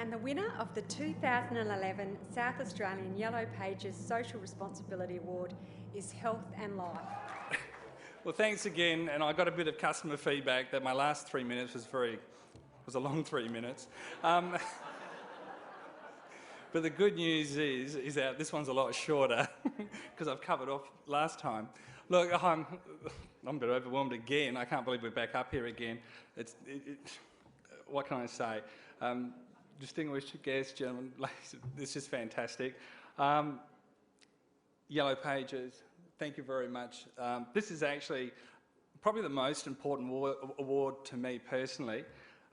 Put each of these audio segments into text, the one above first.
And the winner of the 2011 South Australian Yellow Pages Social Responsibility Award is Health and Life. Well, thanks again, and I got a bit of customer feedback that my last 3 minutes was a long 3 minutes. But the good news is that this one's a lot shorter because I've covered off last time. Look, I'm a bit overwhelmed again. I can't believe we're back up here again. What can I say? Distinguished guests, gentlemen, ladies, this is fantastic. Yellow Pages, thank you very much. This is actually probably the most important award to me personally.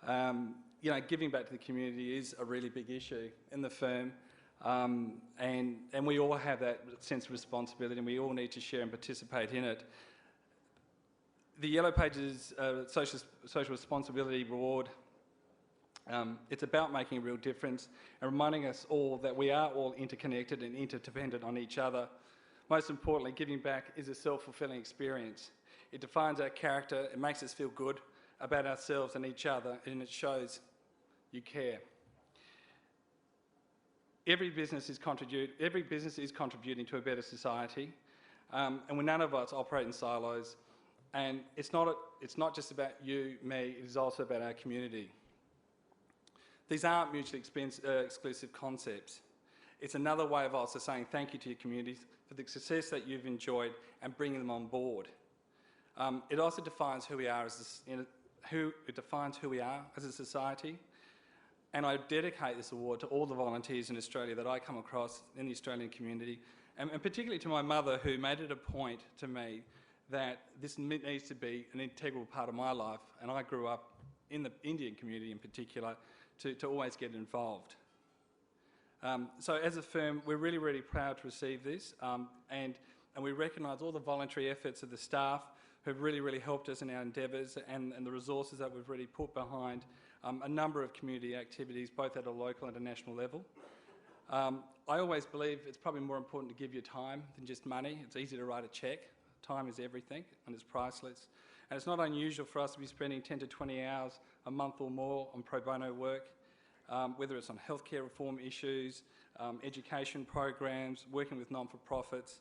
You know, giving back to the community is a really big issue in the firm, and we all have that sense of responsibility, and we all need to share and participate in it. The Yellow Pages Social Responsibility Award, it's about making a real difference and reminding us all that we are all interconnected and interdependent on each other. Most importantly, giving back is a self-fulfilling experience. It defines our character, it makes us feel good about ourselves and each other, and it shows you care. Every business is contributing to a better society, and none of us operate in silos. And it's not just about you, me, it is also about our community. These aren't mutually exclusive concepts. It's another way of also saying thank you to your communities for the success that you've enjoyed and bringing them on board. It also defines who we are as a society. And I dedicate this award to all the volunteers in Australia that I come across in the Australian community, and particularly to my mother, who made it a point to me that this needs to be an integral part of my life, and I grew up in the Indian community in particular to always get involved. So as a firm, we're really, really proud to receive this, and we recognise all the voluntary efforts of the staff who have really, really helped us in our endeavours, and the resources that we've really put behind a number of community activities, both at a local and a national level. I always believe it's probably more important to give your time than just money. It's easy to write a cheque. Time is everything, and it's priceless. And it's not unusual for us to be spending 10 to 20 hours a month or more on pro bono work, whether it's on healthcare reform issues, education programs, working with non-for-profits,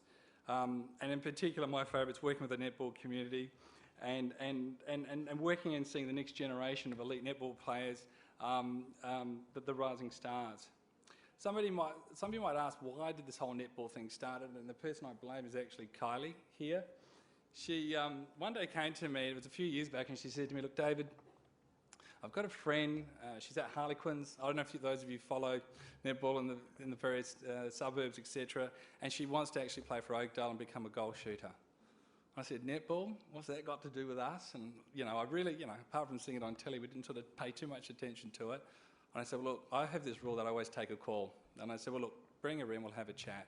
and in particular, my favourite is working with the netball community, and working and seeing the next generation of elite netball players, the rising stars. Some of you might ask, why did this whole netball thing start? And the person I blame is actually Kylie here. She one day came to me, it was a few years back, and she said to me, look, David, I've got a friend, she's at Harlequins. I don't know if those of you follow netball in the various suburbs, etc. And she wants to actually play for Oakdale and become a goal shooter. I said, netball? What's that got to do with us? And, I really, apart from seeing it on telly, we didn't sort of pay too much attention to it. And I said, well, look, I have this rule that I always take a call. And I said, well, look, bring her in, we'll have a chat.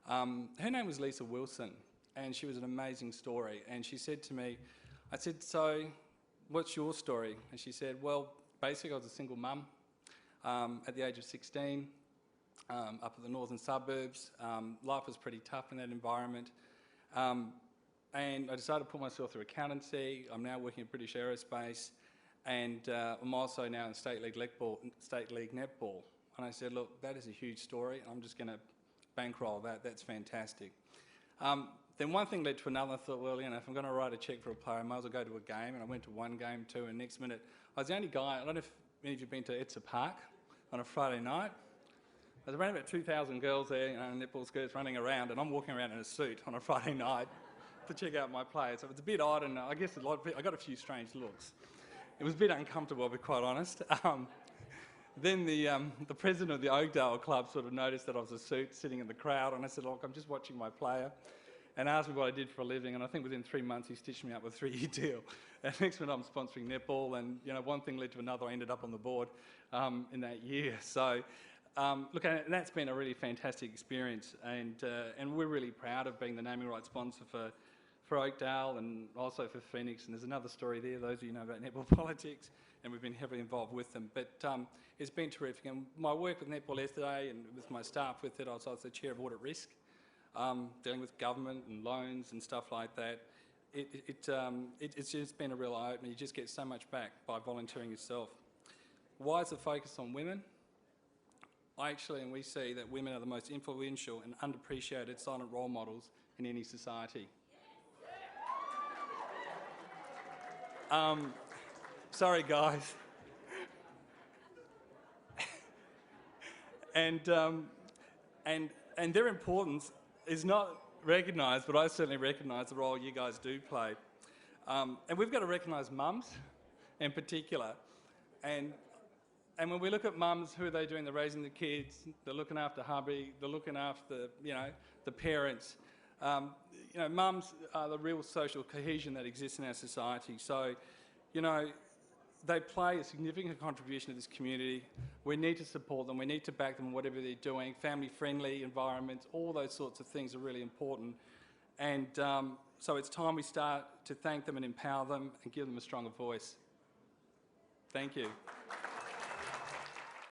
Her name was Lisa Wilson, and she was an amazing story. And she said to me, I said, so what's your story? And she said, well, basically I was a single mum at the age of 16, up in the northern suburbs. Life was pretty tough in that environment. And I decided to put myself through accountancy. I'm now working at British Aerospace, and I'm also now in State League Netball. And I said, look, that is a huge story. I'm just going to bankroll that. That's fantastic. Then one thing led to another. I thought, well, if I'm going to write a cheque for a player, I might as well go to a game. And I went to one game, two, and next minute, I was the only guy. I don't know if many of you have been to Etsa Park on a Friday night. There's around about 2,000 girls there, netball skirts running around, and I'm walking around in a suit on a Friday night to check out my players. So it was a bit odd, and I guess I got a few strange looks. It was a bit uncomfortable, I'll be quite honest. Then the president of the Oakdale club sort of noticed that I was a suit sitting in the crowd, and I said, look, I'm just watching my player, and asked me what I did for a living, and I think within 3 months he stitched me up with a 3-year deal. And next minute I'm sponsoring netball, and one thing led to another. I ended up on the board in that year. So look, and that's been a really fantastic experience, and we're really proud of being the naming rights sponsor for Oakdale and also for Phoenix. And there's another story there, those of you know about netball politics, and we've been heavily involved with them. But it's been terrific. And my work with netball yesterday and with my staff with it, I was the chair of audit risk, dealing with government and loans and stuff like that. It's just been a real eye-opener. You just get so much back by volunteering yourself. Why is the focus on women? and we see that women are the most influential and underappreciated silent role models in any society. Sorry, guys. and their importance is not recognised, but I certainly recognise the role you guys do play. And we've got to recognise mums in particular. And when we look at mums, who are they doing? They're raising the kids, they're looking after hubby, they're looking after, the parents. Mums are the real social cohesion that exists in our society. So, they play a significant contribution to this community. We need to support them. We need to back them in whatever they're doing. Family-friendly environments, all those sorts of things are really important. And so it's time we start to thank them and empower them and give them a stronger voice. Thank you.